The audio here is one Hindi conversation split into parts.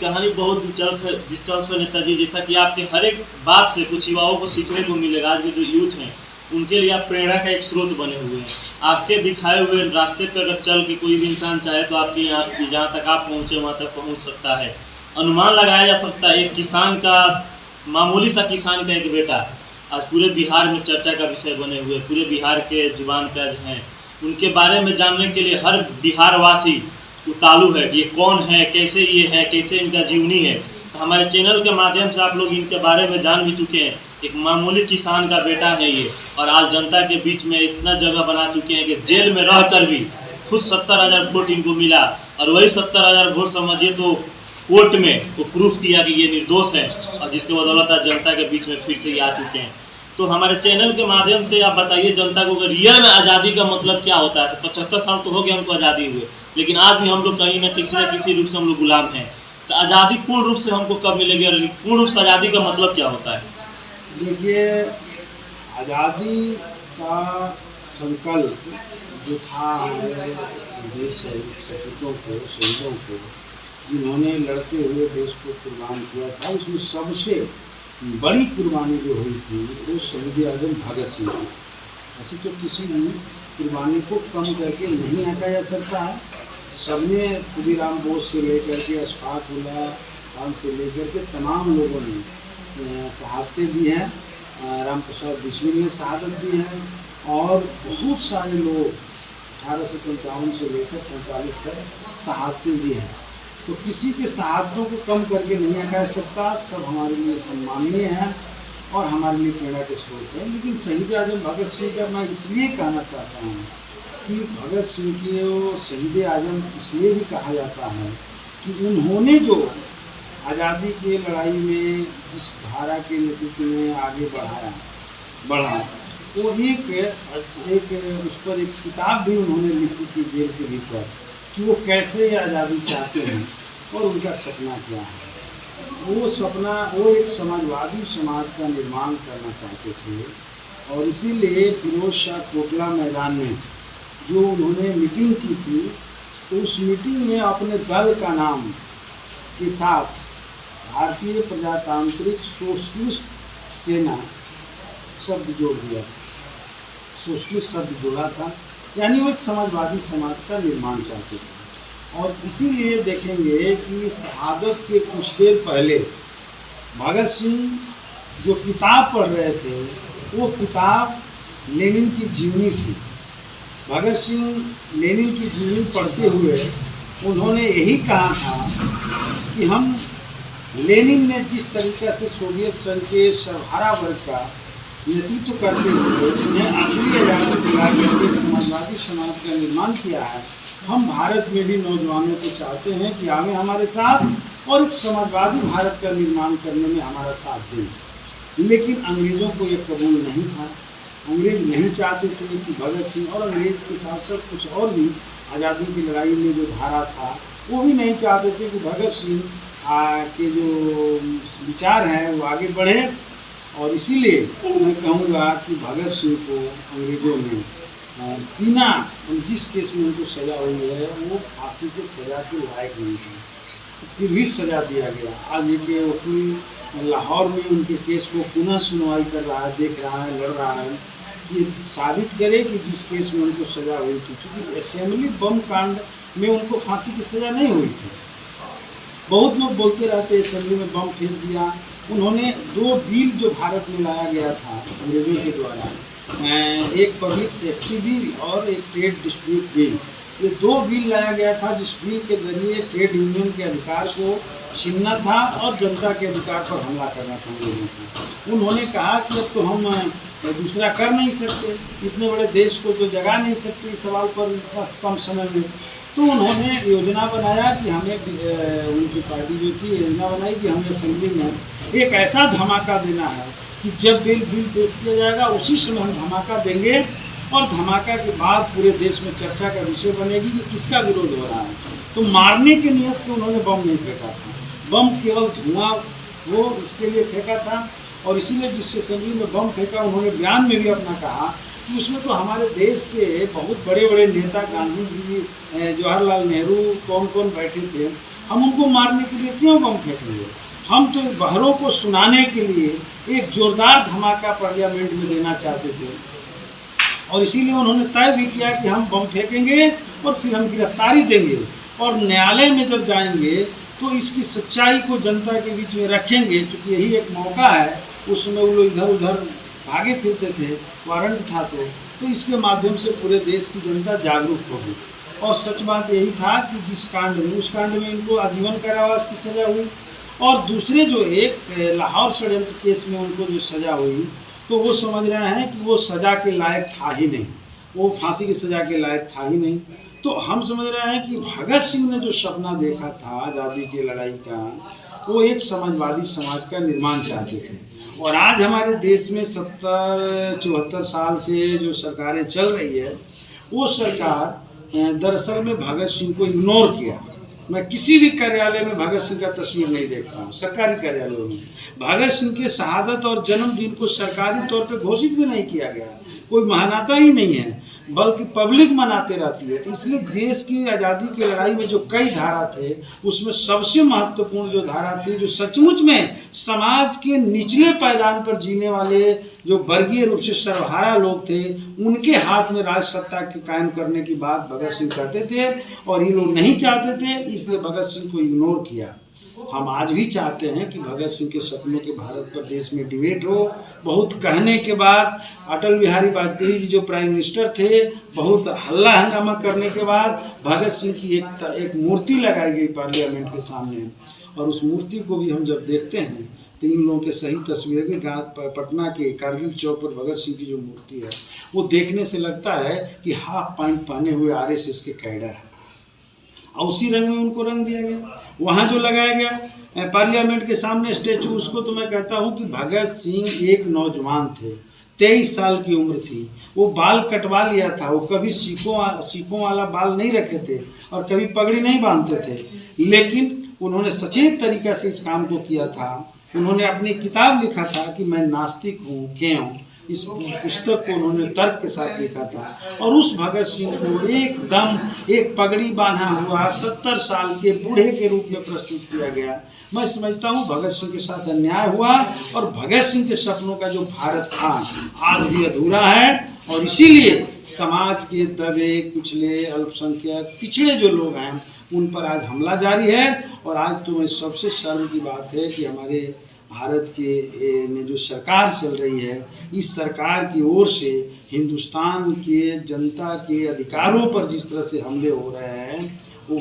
कहानी बहुत दिलचस्प है नेताजी। जैसा कि आपके हर एक बात से कुछ युवाओं को सीखने को मिलेगा। आज के जो यूथ हैं उनके लिए आप प्रेरणा का एक स्रोत बने हुए हैं। आपके दिखाए हुए रास्ते पर अगर चल के कोई भी इंसान चाहे तो आपके यहाँ जहाँ तक आप पहुँचे वहाँ तक पहुँच सकता है। अनुमान लगाया जा सकता है, एक किसान का, मामूली सा किसान का एक बेटा आज पूरे बिहार में चर्चा का विषय बने हुए, पूरे बिहार के जुबान पर हैं। उनके बारे में जानने के लिए हर बिहारवासी उतालू है कि ये कौन है, कैसे ये है, कैसे इनका जीवनी है। तो हमारे चैनल के माध्यम से आप लोग इनके बारे में जान भी चुके हैं। एक मामूली किसान का बेटा है ये, और आज जनता के बीच में इतना जगह बना चुके हैं कि जेल में रहकर भी खुद 70,000 वोट इनको मिला, और वही 70,000 वोट समझिए तो कोर्ट में वो प्रूफ किया कि ये निर्दोष है, और जिसके बदौलत आज जनता के बीच में फिर से ये आ चुके हैं। तो हमारे चैनल के माध्यम से आप बताइए जनता को कि रियल में आज़ादी का मतलब क्या होता है। तो 75 साल तो हो गए हमको आज़ादी हुए, लेकिन आज भी हम लोग कहीं ना किसी रूप से हम लोग गुलाम हैं। तो आज़ादी पूर्ण रूप से हमको कब मिलेगी, और पूर्ण रूप से आज़ादी का मतलब क्या होता है? देखिए, आज़ादी का संकल्प जो था हमारे वीर सपूतों को, शहीदों को, जिन्होंने लड़ते हुए देश को कुर्बान किया था, उसमें सबसे बड़ी कुर्बानी जो हुई थी वो शहीद आजम भगत सिंह की। ऐसे तो किसी भी कुर्बानी को कम करके नहीं आंका जा सकता है। सबने खुदीराम बोस से लेकर के अशफाक उल्लाह खान से लेकर के तमाम लोगों ने शहादतें दी हैं। राम प्रसाद बिस्मिल ने शहादत दी है, और बहुत सारे लोग 1857 से लेकर 47 तक शहादतें दी हैं। तो किसी के शहादतों को कम करके नहीं आंका जा सकता। सब हमारे लिए सम्माननीय हैं और हमारे लिए प्रेरणा के स्रोत हैं। लेकिन शहीद आजम भगत सिंह का मैं इसलिए कहना चाहता हूँ कि भगत सिंह की शहीद आजम इसलिए भी कहा जाता है कि उन्होंने जो आज़ादी की लड़ाई में जिस धारा के नेतृत्व में आगे बढ़ा वो एक उस पर एक किताब भी उन्होंने लिखी थी जेल के भीतर, कि वो कैसे आज़ादी चाहते हैं और उनका सपना क्या है। वो सपना, वो एक समाजवादी समाज का निर्माण करना चाहते थे, और इसीलिए फिरोज शाह कोटला मैदान में जो उन्होंने मीटिंग की थी, तो उस मीटिंग में अपने दल का नाम के साथ भारतीय प्रजातांत्रिक सोशलिस्ट सेना शब्द जोड़ दिया था, सोशलिस्ट शब्द जोड़ा था। यानी वो एक समाजवादी समाज का निर्माण चाहते थे। और इसीलिए देखेंगे कि शहादत के कुछ देर पहले भगत सिंह जो किताब पढ़ रहे थे, वो किताब लेनिन की जीवनी थी। भगत सिंह लेनिन की जीवनी पढ़ते हुए उन्होंने यही कहा था कि हम लेनिन ने जिस तरीक़े से सोवियत संघ के सर्वहारा वर्ग का नेतृत्व करते हुए उन्हें असली आज़ादी दिला करके समाजवादी समाज का निर्माण किया है, हम भारत में भी नौजवानों को चाहते हैं कि आगे हमारे साथ और एक समाजवादी भारत का निर्माण करने में हमारा साथ दें। लेकिन अंग्रेज़ों को ये कबूल नहीं था। अंग्रेज़ नहीं चाहते थे कि भगत सिंह, और अंग्रेज़ के साथ साथ कुछ और भी आज़ादी की लड़ाई में जो धारा था वो भी नहीं चाहते थे कि भगत सिंह के जो विचार हैं वो आगे बढ़े। और इसीलिए मैं कहूँगा कि भगत सिंह को अंग्रेज़ों ने बिना जिस केस में उनको सज़ा हुई है वो फांसी के सज़ा के लायक नहीं थे, फिर भी सज़ा दिया गया। आज एक वकील लाहौर में उनके केस को पुनः सुनवाई कर रहा है, देख रहा है, लड़ रहा है कि साबित करे कि जिस केस में उनको सज़ा हुई थी, क्योंकि असेंबली बम कांड में उनको फांसी की सज़ा नहीं हुई थी। बहुत लोग बोलते रहते असेंबली में बम फेंक दिया। उन्होंने 2 बिल जो भारत में लाया गया था अंग्रेजों के द्वारा, एक पब्लिक सेफ्टी बिल और एक ट्रेड डिस्प्यूट बिल, ये 2 बिल लाया गया था जिस बिल के जरिए ट्रेड यूनियन के अधिकार को छीनना था और जनता के अधिकार पर हमला करना था अंग्रेजों को। उन्होंने कहा कि अब तो हम दूसरा कर नहीं सकते, इतने बड़े देश को तो जगा नहीं सकते इस सवाल पर इतना कम समय में। तो उन्होंने योजना बनाया कि हमें, उनकी पार्टी जो थी योजना बनाई कि हमें असेंबली में एक ऐसा धमाका देना है कि जब बिल पेश किया जाएगा उसी समय हम धमाका देंगे, और धमाका के बाद पूरे देश में चर्चा का विषय बनेगी कि किसका विरोध हो रहा है। तो मारने की नियत से उन्होंने बम नहीं फेंका था, बम केवल धुआं वो इसके लिए फेंका था। और इसीलिए जिस असेंबली में बम फेंका, उन्होंने बयान में भी अपना कहा कि उसमें तो हमारे देश के बहुत बड़े बड़े नेता, गांधी जी, जवाहरलाल नेहरू, कौन कौन बैठे थे। हम उनको मारने के लिए क्यों बम फेंकेंगे? हम तो बहरों को सुनाने के लिए एक जोरदार धमाका पार्लियामेंट में देना चाहते थे, और इसीलिए उन्होंने तय भी किया कि हम बम फेंकेंगे और फिर हम गिरफ्तारी देंगे, और न्यायालय में जब जाएंगे तो इसकी सच्चाई को जनता के बीच में रखेंगे, क्योंकि यही एक मौका है। उस समय वो लोग इधर उधर भागे फिरते थे, वारंट था, तो इसके माध्यम से पूरे देश की जनता जागरूक होगी। और सच बात यही था कि जिस कांड में, उस कांड में इनको आजीवन कारावास की सज़ा हुई, और दूसरे जो एक लाहौर षड्यंत्र केस में उनको जो सज़ा हुई, तो वो समझ रहे हैं कि वो सज़ा के लायक था ही नहीं, वो फांसी की सज़ा के लायक था ही नहीं। तो हम समझ रहे हैं कि भगत सिंह ने जो सपना देखा था आज़ादी की लड़ाई का, वो एक समाजवादी समाज का निर्माण चाहते थे। और आज हमारे देश में 70-74 साल से जो सरकारें चल रही है, वो सरकार दरअसल में भगत सिंह को इग्नोर किया। मैं किसी भी कार्यालय में भगत सिंह का तस्वीर नहीं देखता हूँ, सरकारी कार्यालयों में भगत सिंह के शहादत और जन्मदिन को सरकारी तौर पे घोषित भी नहीं किया गया, कोई मनाता ही नहीं है, बल्कि पब्लिक मनाते रहती है। तो इसलिए देश की आज़ादी की लड़ाई में जो कई धारा थे, उसमें सबसे महत्वपूर्ण जो धारा थी, जो सचमुच में समाज के निचले पायदान पर जीने वाले जो वर्गीय रूप से सर्वहारा लोग थे, उनके हाथ में राज सत्ता के कायम करने की बात भगत सिंह कहते थे, और ये लोग नहीं चाहते थे, इसलिए भगत सिंह को इग्नोर किया। हम आज भी चाहते हैं कि भगत सिंह के सपनों के भारत पर देश में डिबेट हो। बहुत कहने के बाद अटल बिहारी वाजपेयी जी जो प्राइम मिनिस्टर थे, बहुत हल्ला हंगामा करने के बाद भगत सिंह की एक मूर्ति लगाई गई पार्लियामेंट के सामने, और उस मूर्ति को भी हम जब देखते हैं तो इन लोगों के सही तस्वीरें भी पटना के कारगिल चौक पर भगत सिंह की जो मूर्ति है, वो देखने से लगता है कि हाफ पैंट पहने हुए RSS के कैडर है, और उसी रंग में उनको रंग दिया गया। वहाँ जो लगाया गया पार्लियामेंट के सामने स्टेचू, उसको तो मैं कहता हूँ कि भगत सिंह एक नौजवान थे, 23 साल की उम्र थी, वो बाल कटवा लिया था, वो कभी सीपों वाला बाल नहीं रखे थे और कभी पगड़ी नहीं बांधते थे, लेकिन उन्होंने सचेत तरीक़ा से इस काम को किया था। उन्होंने अपनी किताब लिखा था कि मैं नास्तिक हूँ क्यों, इस पुस्तक को उन्होंने तर्क के साथ लिखा था, और उस भगत सिंह को एकदम एक पगड़ी बांधा हुआ 70 साल के बूढ़े के रूप में प्रस्तुत किया गया। मैं समझता हूँ भगत सिंह के साथ अन्याय हुआ, और भगत सिंह के सपनों का जो भारत था आज भी अधूरा है, और इसीलिए समाज के दबे कुचले अल्पसंख्यक पिछड़े जो लोग हैं उन पर आज हमला जारी है। और आज तो सबसे शर्म की बात है कि हमारे भारत के में जो सरकार चल रही है, इस सरकार की ओर से हिंदुस्तान के जनता के अधिकारों पर जिस तरह से हमले हो रहे हैं, वो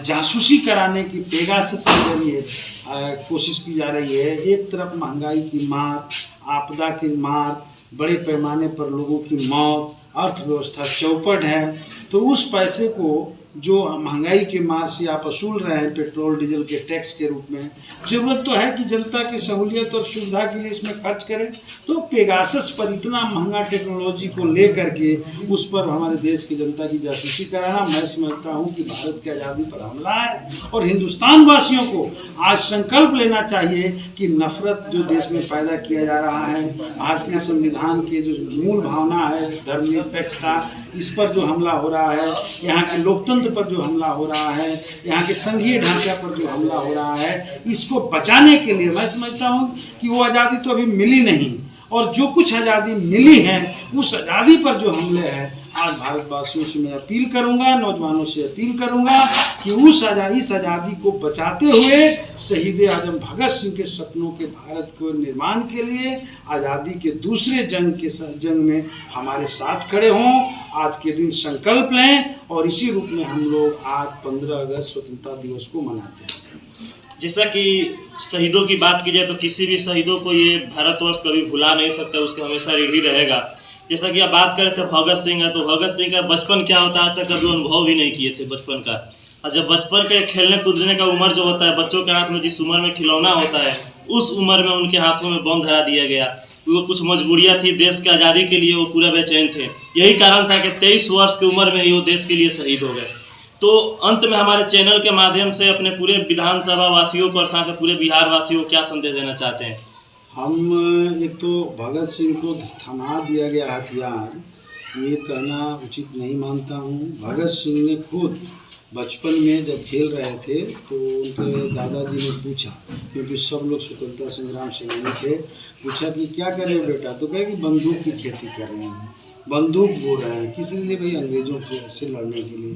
जासूसी कराने की पेगासस के जरिए कोशिश की जा रही है। एक तरफ महंगाई की मार, आपदा की मार, बड़े पैमाने पर लोगों की मौत, अर्थव्यवस्था चौपट है, तो उस पैसे को जो महंगाई के मार से आप वसूल रहे हैं पेट्रोल डीजल के टैक्स के रूप में, ज़रूरत तो है कि जनता की सहूलियत और सुविधा के लिए इसमें खर्च करें। तो पेगासस पर इतना महंगा टेक्नोलॉजी को ले करके उस पर हमारे देश की जनता की जासूसी कराना, मैं समझता हूँ कि भारत की आज़ादी पर हमला है। और हिंदुस्तान वासियों को आज संकल्प लेना चाहिए कि नफरत जो देश में पैदा किया जा रहा है, भारतीय संविधान के जो मूल भावना है धर्मनिरपेक्षता, इस पर जो हमला हो रहा है, यहाँ के लोकतंत्र पर जो हमला हो रहा है, यहाँ के संघीय ढांचा पर जो हमला हो रहा है, इसको बचाने के लिए मैं समझता हूँ कि वो आज़ादी तो अभी मिली नहीं, और जो कुछ आज़ादी मिली है उस आज़ादी पर जो हमले हैं, आज भारतवासियों से मैं अपील करूंगा, नौजवानों से अपील करूंगा कि इस आज़ादी को बचाते हुए शहीद आजम भगत सिंह के सपनों के भारत को निर्माण के लिए आज़ादी के दूसरे जंग में हमारे साथ खड़े हों। आज के दिन संकल्प लें, और इसी रूप में हम लोग आज 15 अगस्त स्वतंत्रता दिवस को मनाते हैं। जैसा कि शहीदों की बात की जाए तो किसी भी शहीदों को ये भारतवर्ष कभी भुला नहीं सकता, उसका हमेशा ऋणी रहेगा। जैसा कि आप बात कर रहे थे भगत सिंह है, तो भगत सिंह का बचपन क्या होता है कभी अनुभव भी नहीं किए थे बचपन का। और जब बचपन के खेलने कूदने का उम्र जो होता है, बच्चों के हाथ में जिस उम्र में खिलौना होता है, उस उम्र में उनके हाथों में बम धरा दिया गया। वो कुछ मजबूरियाँ थी, देश की आज़ादी के लिए वो पूरा बेचैन थे। यही कारण था कि 23 वर्ष की उम्र में ही वो देश के लिए शहीद हो गए। तो अंत में हमारे चैनल के माध्यम से अपने पूरे विधानसभा वासियों को और साथ में पूरे बिहार वासियों को क्या संदेश देना चाहते हैं? हम एक तो भगत सिंह को थमा दिया गया हथियार, ये कहना उचित नहीं मानता हूँ। भगत सिंह ने खुद बचपन में जब खेल रहे थे तो उनके दादाजी ने पूछा, क्योंकि सब लोग स्वतंत्रता संग्राम सेनानी थे, पूछा कि क्या कर रहे हो बेटा? तो कहे कि बंदूक की खेती कर रहे हैं, बंदूक बो रहे हैं। किस लिए भाई? अंग्रेजों से लड़ने के लिए।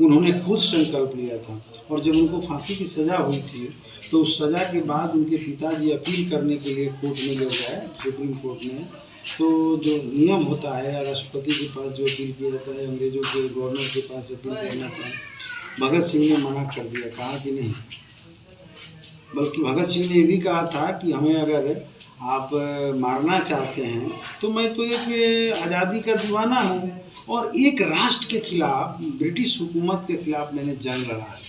उन्होंने खुद संकल्प लिया था। और जब उनको फांसी की सज़ा हुई थी तो उस सज़ा के बाद उनके पिताजी अपील करने के लिए कोर्ट में जब गए, सुप्रीम कोर्ट में, तो जो नियम होता है राष्ट्रपति के पास जो अपील किया जाता है, अंग्रेजों के गवर्नर के पास अपील करना था, भगत सिंह ने मना कर दिया, कहा कि नहीं। बल्कि भगत सिंह ने ये भी कहा था कि हमें अगर आप मारना चाहते हैं तो मैं तो एक आज़ादी का दीवाना हूँ और एक राष्ट्र के खिलाफ, ब्रिटिश हुकूमत के खिलाफ मैंने जंग लड़ा है।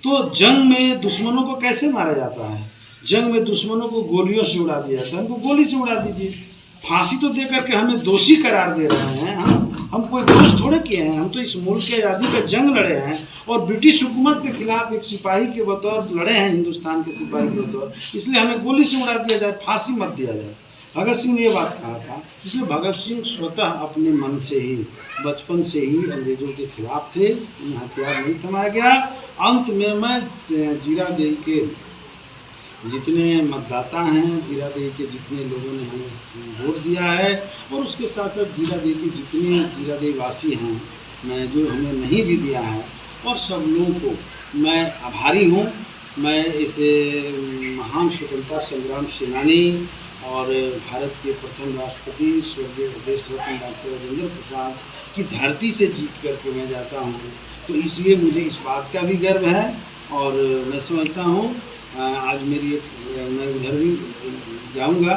तो जंग में दुश्मनों को कैसे मारा जाता है? जंग में दुश्मनों को गोलियों से उड़ा दिया जाता है। हमको गोली से उड़ा दीजिए। फांसी तो दे करके हमें दोषी करार दे रहे हैं। हम कोई दोष थोड़े किए हैं, हम तो इस मुल्क की आज़ादी का जंग लड़े हैं और ब्रिटिश हुकूमत के खिलाफ एक सिपाही के बतौर लड़े हैं, हिंदुस्तान के सिपाही के बतौर, इसलिए हमें गोली से उड़ा दिया जाए, फांसी मत दिया जाए। भगत सिंह ने ये बात कहा था। इसलिए भगत सिंह स्वतः अपने मन से ही, बचपन से ही अंग्रेजों के खिलाफ थे, उन्हें हथियार नहीं थमाया गया। अंत में मैं जीरादेई के जितने मतदाता हैं, जीरादेई के जितने लोगों ने हमें वोट दिया है और उसके साथ साथ जीरादेई के जितने जीरादेई वासी हैं, मैं जो हमें नहीं भी दिया है, और सब लोगों को मैं आभारी हूँ। मैं इस महान स्वतंत्रता संग्राम सेनानी और भारत के प्रथम राष्ट्रपति स्वर्गीय देश रत्न डॉक्टर राजेंद्र प्रसाद की धरती से जीत करके मैं जाता हूँ, तो इसलिए मुझे इस बात का भी गर्व है। और मैं समझता हूँ आज मैं उधर भी जाऊंगा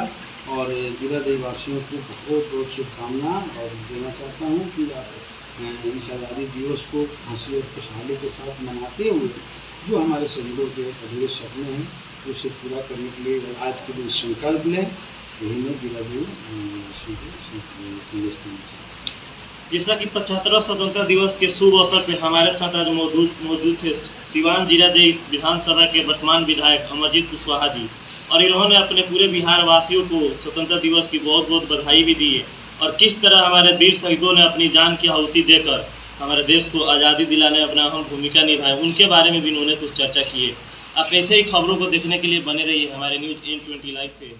और जीरादेई वासियों को बहुत बहुत शुभकामना और देना चाहता हूँ कि आप इस आज़ादी दिवस को हंसी और खुशहाली के साथ मनाते हुए जो हमारे शहीदों के अधूरे सपने हैं उसे पूरा करने के लिए आज के दिन संकल्प लें। यही मैं जीरादेई वासियों को संदेश देना चाहता हूँ। जैसा कि 75वां स्वतंत्रता दिवस के शुभ अवसर पर हमारे साथ आज मौजूद थे सिवान जीरादेई विधानसभा के वर्तमान विधायक अमरजीत कुशवाहा जी, और इन्होंने अपने पूरे बिहार वासियों को स्वतंत्रता दिवस की बहुत बहुत बधाई भी दी है और किस तरह हमारे वीर शहीदों ने अपनी जान की आहुति देकर हमारे देश को आज़ादी दिलाने में अपना अहम भूमिका निभाई, उनके बारे में भी इन्होंने कुछ चर्चा की है। आप ऐसे ही खबरों को देखने के लिए बने रहिए हमारे न्यूज़ N20 लाइव पे।